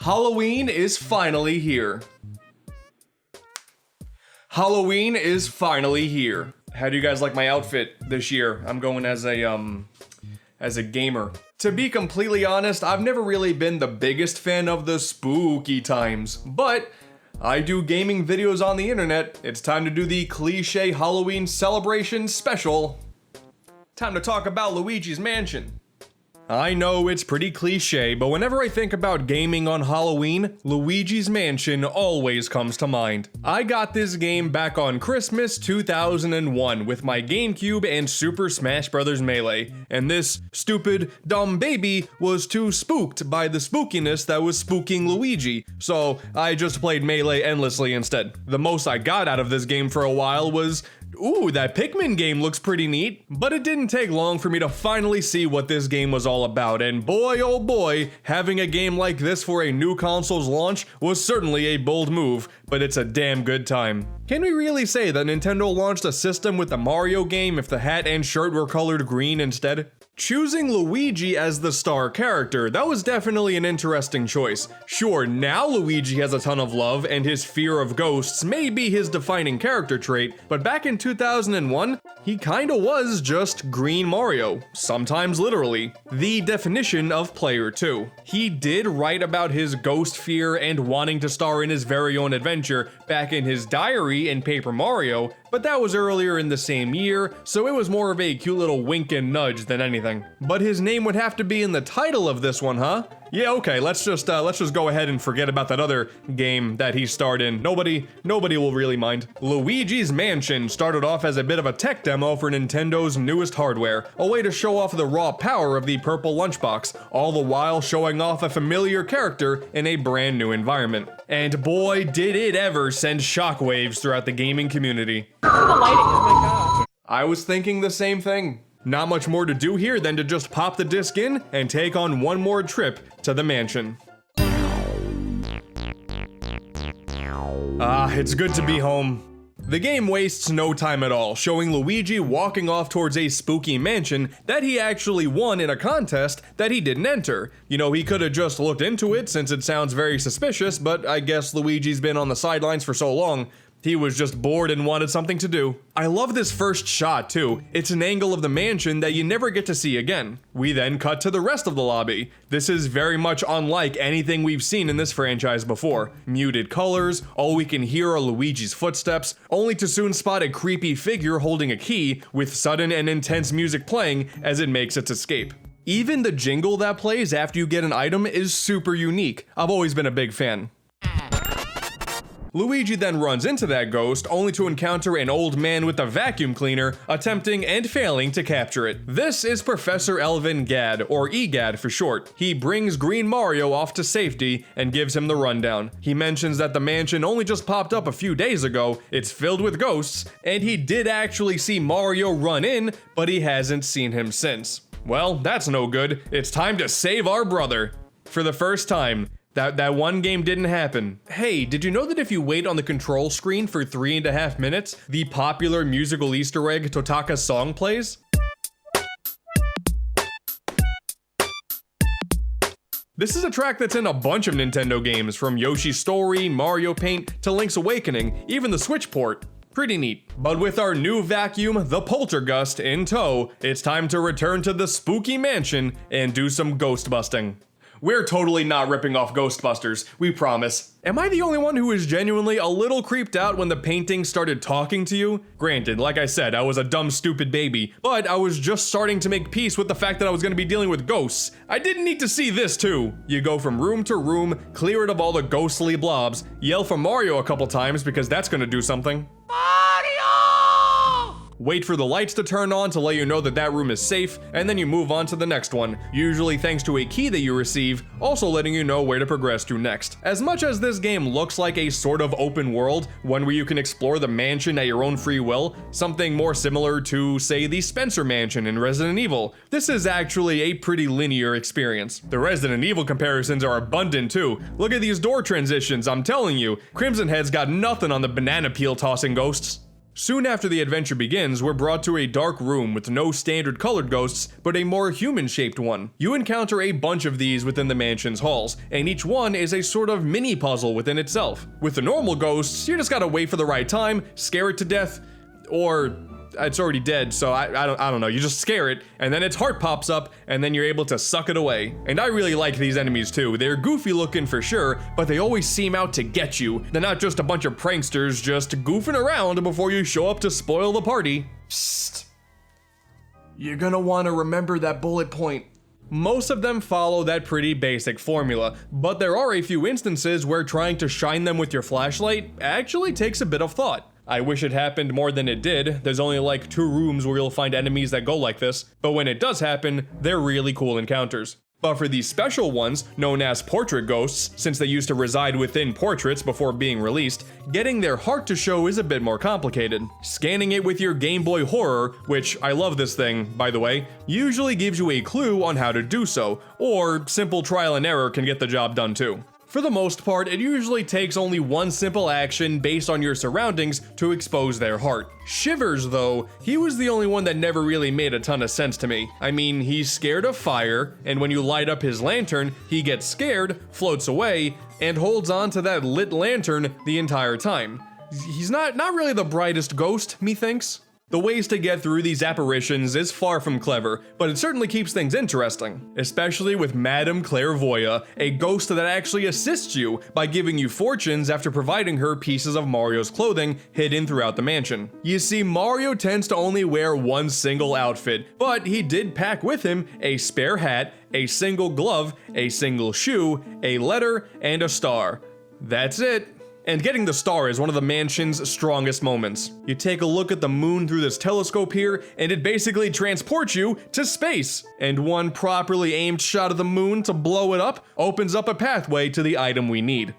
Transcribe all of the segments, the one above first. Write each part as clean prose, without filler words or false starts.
Halloween is finally here. Halloween is finally here. How do you guys like my outfit this year? I'm going as a gamer. To be completely honest, I've never really been the biggest fan of the spooky times, but I do gaming videos on the internet. It's time to do the cliche Halloween celebration special. Time to talk about Luigi's Mansion. I know it's pretty cliche, but whenever I think about gaming on Halloween, Luigi's Mansion always comes to mind. I got this game back on Christmas 2001 with my Gamecube and Super Smash Bros. Melee, and this stupid, dumb baby was too spooked by the spookiness that was spooking Luigi, so I just played Melee endlessly instead. The most I got out of this game for a while was, ooh, that Pikmin game looks pretty neat. But it didn't take long for me to finally see what this game was all about, and boy oh boy, having a game like this for a new console's launch was certainly a bold move, but it's a damn good time. Can we really say that Nintendo launched a system with the Mario game if the hat and shirt were colored green instead? Choosing Luigi as the star character, that was definitely an interesting choice. Sure, now Luigi has a ton of love and his fear of ghosts may be his defining character trait, but back in 2001, he kinda was just Green Mario, sometimes literally. The definition of player 2. He did write about his ghost fear and wanting to star in his very own adventure back in his diary in Paper Mario, but that was earlier in the same year, so it was more of a cute little wink and nudge than anything. But his name would have to be in the title of this one, huh? Yeah, okay, let's just go ahead and forget about that other game that he starred in. Nobody will really mind. Luigi's Mansion started off as a bit of a tech demo for Nintendo's newest hardware, a way to show off the raw power of the purple lunchbox, all the while showing off a familiar character in a brand new environment. And boy, did it ever send shockwaves throughout the gaming community. The lighting, oh my god. I was thinking the same thing. Not much more to do here than to just pop the disc in and take on one more trip to the mansion. Ah, it's good to be home. The game wastes no time at all, showing Luigi walking off towards a spooky mansion that he actually won in a contest that he didn't enter. You know, he could have just looked into it since it sounds very suspicious, but I guess Luigi's been on the sidelines for so long. He was just bored and wanted something to do. I love this first shot too. It's an angle of the mansion that you never get to see again. We then cut to the rest of the lobby. This is very much unlike anything we've seen in this franchise before. Muted colors, all we can hear are Luigi's footsteps, only to soon spot a creepy figure holding a key with sudden and intense music playing as it makes its escape. Even the jingle that plays after you get an item is super unique. I've always been a big fan. Luigi then runs into that ghost, only to encounter an old man with a vacuum cleaner, attempting and failing to capture it. This is Professor Elvin Gadd, or EGAD for short. He brings Green Mario off to safety and gives him the rundown. He mentions that the mansion only just popped up a few days ago, it's filled with ghosts, and he did actually see Mario run in, but he hasn't seen him since. Well, that's no good. It's time to save our brother. For the first time, that one game didn't happen. Hey, did you know that if you wait on the control screen for 3.5 minutes, the popular musical Easter egg Totaka's song plays? This is a track that's in a bunch of Nintendo games, from Yoshi's Story, Mario Paint, to Link's Awakening, even the Switch port. Pretty neat. But with our new vacuum, the Poltergust, in tow, it's time to return to the spooky mansion and do some ghost busting. We're totally not ripping off Ghostbusters, we promise. Am I the only one who was genuinely a little creeped out when the painting started talking to you? Granted, like I said, I was a dumb, stupid baby, but I was just starting to make peace with the fact that I was gonna be dealing with ghosts. I didn't need to see this too. You go from room to room, clear it of all the ghostly blobs, yell for Mario a couple times because that's gonna do something. Wait for the lights to turn on to let you know that that room is safe, and then you move on to the next one, usually thanks to a key that you receive, also letting you know where to progress to next. As much as this game looks like a sort of open world, one where you can explore the mansion at your own free will, something more similar to, say, the Spencer Mansion in Resident Evil, this is actually a pretty linear experience. The Resident Evil comparisons are abundant too. Look at these door transitions, I'm telling you, Crimson Head's got nothing on the banana peel tossing ghosts. Soon after the adventure begins, we're brought to a dark room with no standard colored ghosts, but a more human-shaped one. You encounter a bunch of these within the mansion's halls, and each one is a sort of mini-puzzle within itself. With the normal ghosts, you just gotta wait for the right time, scare it to death, or it's already dead, so I don't know, you just scare it, and then its heart pops up, and then you're able to suck it away. And I really like these enemies too. They're goofy looking for sure, but they always seem out to get you. They're not just a bunch of pranksters just goofing around before you show up to spoil the party. Psst. You're gonna wanna remember that bullet point. Most of them follow that pretty basic formula, but there are a few instances where trying to shine them with your flashlight actually takes a bit of thought. I wish it happened more than it did. There's only like 2 rooms where you'll find enemies that go like this, but when it does happen, they're really cool encounters. But for these special ones, known as portrait ghosts, since they used to reside within portraits before being released, getting their heart to show is a bit more complicated. Scanning it with your Game Boy Horror, which I love this thing, by the way, usually gives you a clue on how to do so, or simple trial and error can get the job done too. For the most part, it usually takes only one simple action based on your surroundings to expose their heart. Shivers, though, he was the only one that never really made a ton of sense to me. I mean, he's scared of fire, and when you light up his lantern, he gets scared, floats away, and holds on to that lit lantern the entire time. He's not really the brightest ghost, methinks. The ways to get through these apparitions is far from clever, but it certainly keeps things interesting, especially with Madame Clairvoya, a ghost that actually assists you by giving you fortunes after providing her pieces of Mario's clothing hidden throughout the mansion. You see, Mario tends to only wear one single outfit, but he did pack with him a spare hat, a single glove, a single shoe, a letter, and a star. That's it. And getting the star is one of the mansion's strongest moments. You take a look at the moon through this telescope here, and it basically transports you to space. And one properly aimed shot of the moon to blow it up opens up a pathway to the item we need.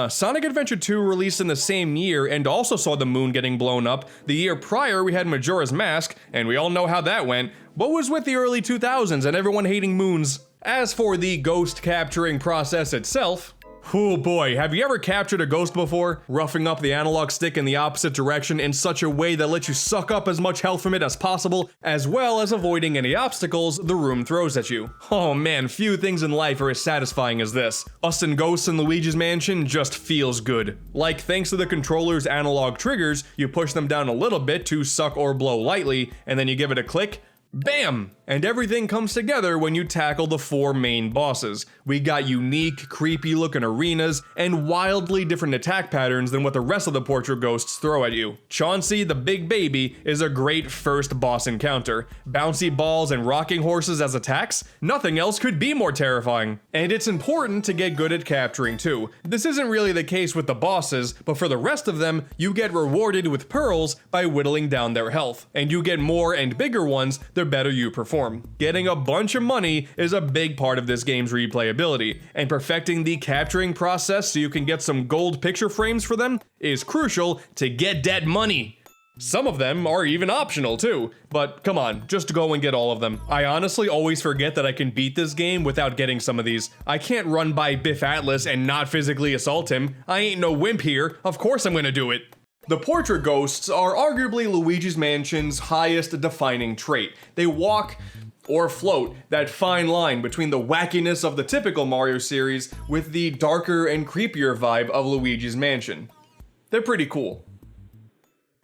Sonic Adventure 2 released in the same year and also saw the moon getting blown up. The year prior we had Majora's Mask, and we all know how that went. What was with the early 2000s and everyone hating moons? As for the ghost capturing process itself, oh boy, have you ever captured a ghost before? Roughing up the analog stick in the opposite direction in such a way that lets you suck up as much health from it as possible, as well as avoiding any obstacles the room throws at you. Oh man, few things in life are as satisfying as this. Busting ghosts in Luigi's mansion just feels good. Like, thanks to the controller's analog triggers, you push them down a little bit to suck or blow lightly, and then you give it a click, bam! And everything comes together when you tackle the 4 main bosses. We got unique, creepy looking arenas, and wildly different attack patterns than what the rest of the portrait ghosts throw at you. Chauncey the Big Baby is a great first boss encounter. Bouncy balls and rocking horses as attacks? Nothing else could be more terrifying. And it's important to get good at capturing too. This isn't really the case with the bosses, but for the rest of them, you get rewarded with pearls by whittling down their health. And you get more and bigger ones the better you perform. Getting a bunch of money is a big part of this game's replayability, and perfecting the capturing process so you can get some gold picture frames for them is crucial to get that money. Some of them are even optional too, but come on, just go and get all of them. I honestly always forget that I can beat this game without getting some of these. I can't run by Biff Atlas and not physically assault him. I ain't no wimp here, of course I'm gonna do it. The portrait ghosts are arguably Luigi's Mansion's highest defining trait. They walk or float that fine line between the wackiness of the typical Mario series with the darker and creepier vibe of Luigi's Mansion. They're pretty cool.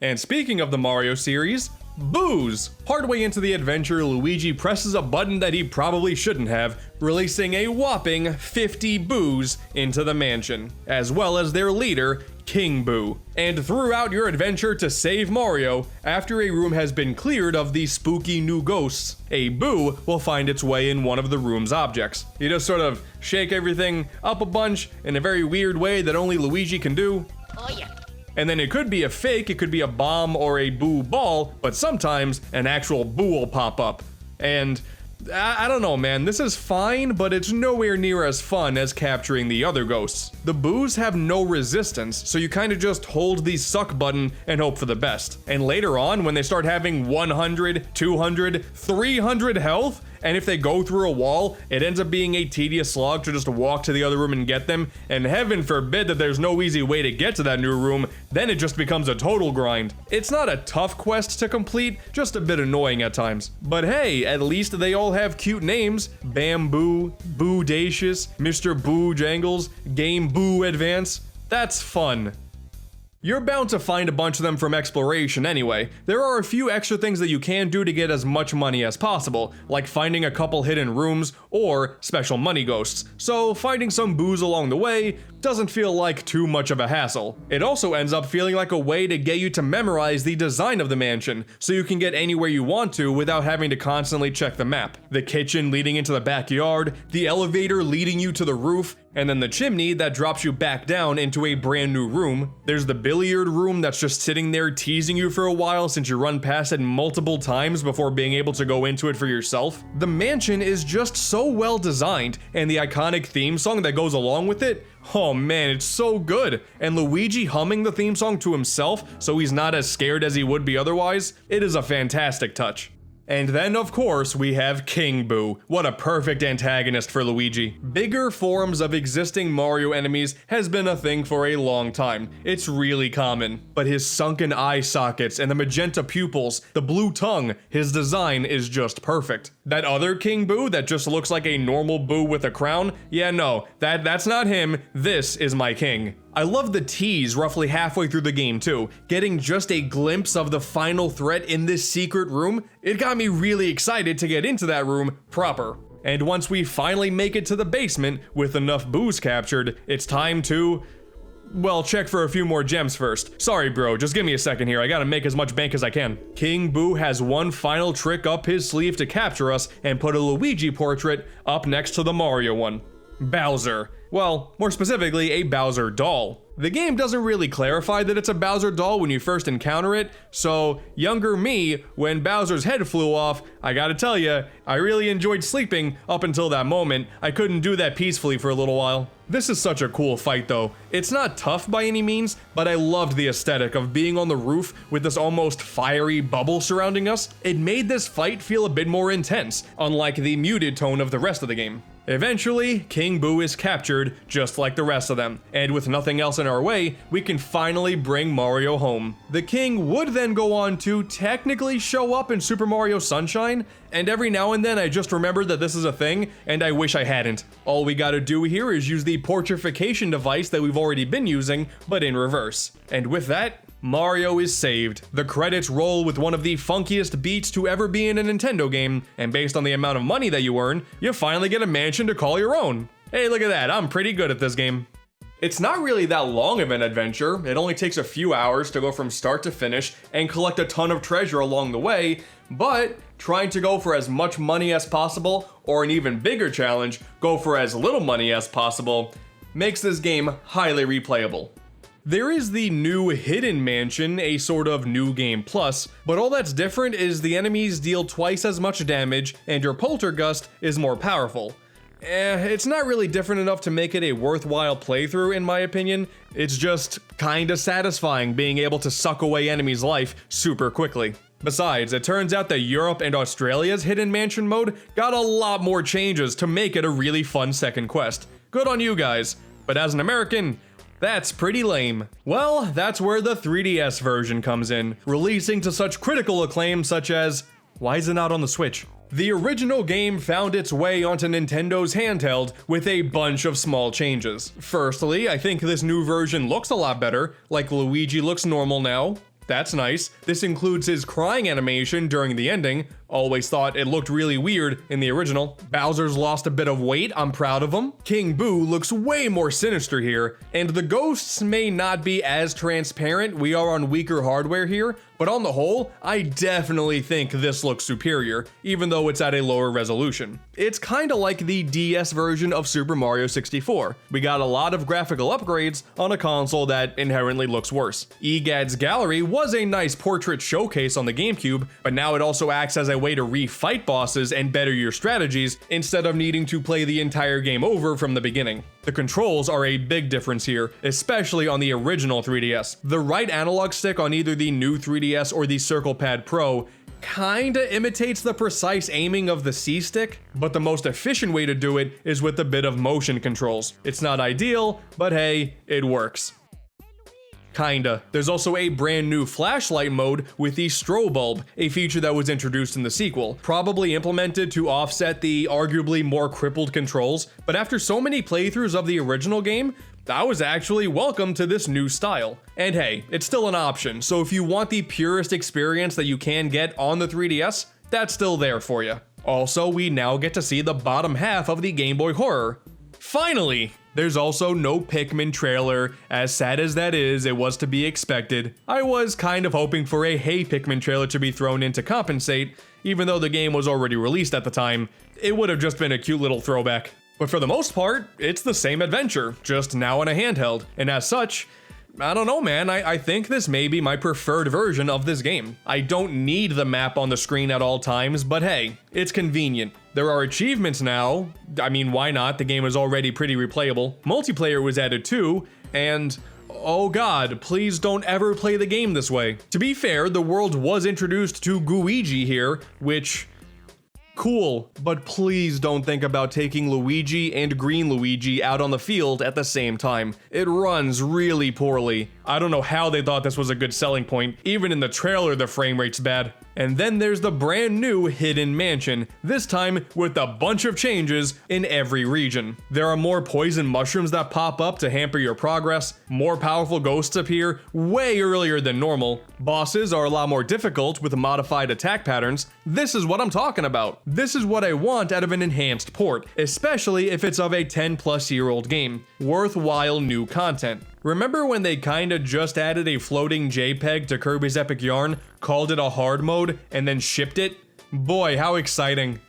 And speaking of the Mario series, booze! Partway into the adventure, Luigi presses a button that he probably shouldn't have, releasing a whopping 50 boos into the mansion, as well as their leader, King Boo. And throughout your adventure to save Mario, after a room has been cleared of the spooky new ghosts, a boo will find its way in one of the room's objects. You just sort of shake everything up a bunch in a very weird way that only Luigi can do. Oh yeah. And then it could be a fake, it could be a bomb or a boo ball, but sometimes an actual boo will pop up. And I don't know, man, this is fine, but it's nowhere near as fun as capturing the other ghosts. The boos have no resistance, so you kind of just hold the suck button and hope for the best. And later on, when they start having 100, 200, 300 health, and if they go through a wall, it ends up being a tedious slog to just walk to the other room and get them, and heaven forbid that there's no easy way to get to that new room, then it just becomes a total grind. It's not a tough quest to complete, just a bit annoying at times. But hey, at least they all have cute names. Bamboo, Boodacious, Mr. Boojangles, Game Boo Advance. That's fun. You're bound to find a bunch of them from exploration anyway. There are a few extra things that you can do to get as much money as possible, like finding a couple hidden rooms or special money ghosts, so finding some booze along the way doesn't feel like too much of a hassle. It also ends up feeling like a way to get you to memorize the design of the mansion, so you can get anywhere you want to without having to constantly check the map. The kitchen leading into the backyard, the elevator leading you to the roof, and then the chimney that drops you back down into a brand new room. There's the billiard room that's just sitting there teasing you for a while since you run past it multiple times before being able to go into it for yourself. The mansion is just so well designed, and the iconic theme song that goes along with it, oh man, it's so good. And Luigi humming the theme song to himself so he's not as scared as he would be otherwise, it is a fantastic touch. And then, of course, we have King Boo. What a perfect antagonist for Luigi. Bigger forms of existing Mario enemies has been a thing for a long time. It's really common. But his sunken eye sockets and the magenta pupils, the blue tongue, his design is just perfect. That other King Boo that just looks like a normal Boo with a crown? Yeah, no, that's not him. This is my king. I love the tease roughly halfway through the game too. Getting just a glimpse of the final threat in this secret room, it got me really excited to get into that room proper. And once we finally make it to the basement with enough booze captured, it's time to, well, check for a few more gems first. Sorry bro, just give me a second here, I gotta make as much bank as I can. King Boo has one final trick up his sleeve to capture us and put a Luigi portrait up next to the Mario one. Bowser. Well, more specifically, a Bowser doll. The game doesn't really clarify that it's a Bowser doll when you first encounter it, so younger me, when Bowser's head flew off, I gotta tell ya, I really enjoyed sleeping up until that moment. I couldn't do that peacefully for a little while. This is such a cool fight though. It's not tough by any means, but I loved the aesthetic of being on the roof with this almost fiery bubble surrounding us. It made this fight feel a bit more intense, unlike the muted tone of the rest of the game. Eventually, King Boo is captured, just like the rest of them, and with nothing else in our way, we can finally bring Mario home. The king would then go on to technically show up in Super Mario Sunshine, and every now and then I just remember that this is a thing, and I wish I hadn't. All we gotta do here is use the portrification device that we've already been using, but in reverse. And with that, Mario is saved. The credits roll with one of the funkiest beats to ever be in a Nintendo game, and based on the amount of money that you earn, you finally get a mansion to call your own. Hey, look at that, I'm pretty good at this game. It's not really that long of an adventure. It only takes a few hours to go from start to finish and collect a ton of treasure along the way, but trying to go for as much money as possible, or an even bigger challenge, go for as little money as possible, makes this game highly replayable. There is the new Hidden Mansion, a sort of new game plus, but all that's different is the enemies deal twice as much damage and your Poltergust is more powerful. It's not really different enough to make it a worthwhile playthrough in my opinion. It's just kinda satisfying being able to suck away enemies' life super quickly. Besides, it turns out that Europe and Australia's Hidden Mansion mode got a lot more changes to make it a really fun second quest. Good on you guys, but as an American, that's pretty lame. Well, that's where the 3DS version comes in, releasing to such critical acclaim such as, why is it not on the Switch? The original game found its way onto Nintendo's handheld with a bunch of small changes. Firstly, I think this new version looks a lot better, like Luigi looks normal now. That's nice. This includes his crying animation during the ending. Always thought it looked really weird in the original. Bowser's lost a bit of weight, I'm proud of him. King Boo looks way more sinister here, and the ghosts may not be as transparent, we are on weaker hardware here, but on the whole, I definitely think this looks superior, even though it's at a lower resolution. It's kinda like the DS version of Super Mario 64. We got a lot of graphical upgrades on a console that inherently looks worse. EGAD's Gallery was a nice portrait showcase on the Gamecube, but now it also acts as a way to re-fight bosses and better your strategies instead of needing to play the entire game over from the beginning. The controls are a big difference here, especially on the original 3DS. The right analog stick on either the new 3DS or the Circle Pad Pro kinda imitates the precise aiming of the C-stick, but the most efficient way to do it is with a bit of motion controls. It's not ideal, but hey, it works. Kinda. There's also a brand new flashlight mode with the strobe bulb, a feature that was introduced in the sequel, probably implemented to offset the arguably more crippled controls, but after so many playthroughs of the original game, I was actually welcome to this new style. And hey, it's still an option, so if you want the purest experience that you can get on the 3DS, that's still there for you. Also, we now get to see the bottom half of the Game Boy Horror. Finally! There's also no Pikmin trailer. As sad as that is, it was to be expected. I was kind of hoping for a Hey Pikmin trailer to be thrown in to compensate, even though the game was already released at the time. It would have just been a cute little throwback. But for the most part, it's the same adventure, just now in a handheld, and as such, I don't know, man, I think this may be my preferred version of this game. I don't need the map on the screen at all times, but hey, it's convenient. There are achievements now. I mean, why not? The game is already pretty replayable. Multiplayer was added too, and oh god, please don't ever play the game this way. To be fair, the world was introduced to Luigi here, which... cool, but please don't think about taking Luigi and Green Luigi out on the field at the same time. It runs really poorly. I don't know how they thought this was a good selling point. Even in the trailer, the frame rate's bad. And then there's the brand new Hidden Mansion, this time with a bunch of changes in every region. There are more poison mushrooms that pop up to hamper your progress, more powerful ghosts appear way earlier than normal, bosses are a lot more difficult with modified attack patterns. This is what I'm talking about. This is what I want out of an enhanced port, especially if it's of a 10-plus-year-old game. Worthwhile new content. Remember when they kinda just added a floating JPEG to Kirby's Epic Yarn, called it a hard mode, and then shipped it? Boy, how exciting.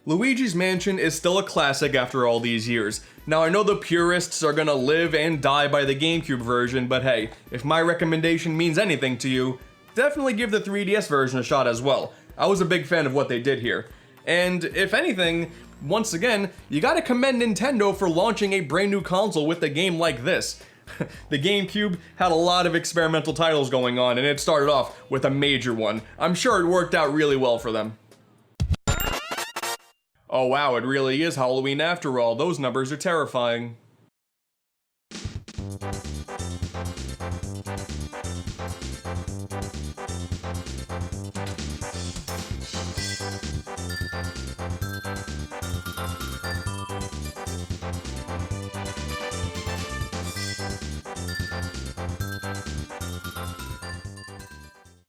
Luigi's Mansion is still a classic after all these years. Now I know the purists are gonna live and die by the Gamecube version, but hey, if my recommendation means anything to you, definitely give the 3DS version a shot as well. I was a big fan of what they did here. And if anything, once again, you gotta commend Nintendo for launching a brand new console with a game like this. The GameCube had a lot of experimental titles going on, and it started off with a major one. I'm sure it worked out really well for them. Oh wow, it really is Halloween after all. Those numbers are terrifying.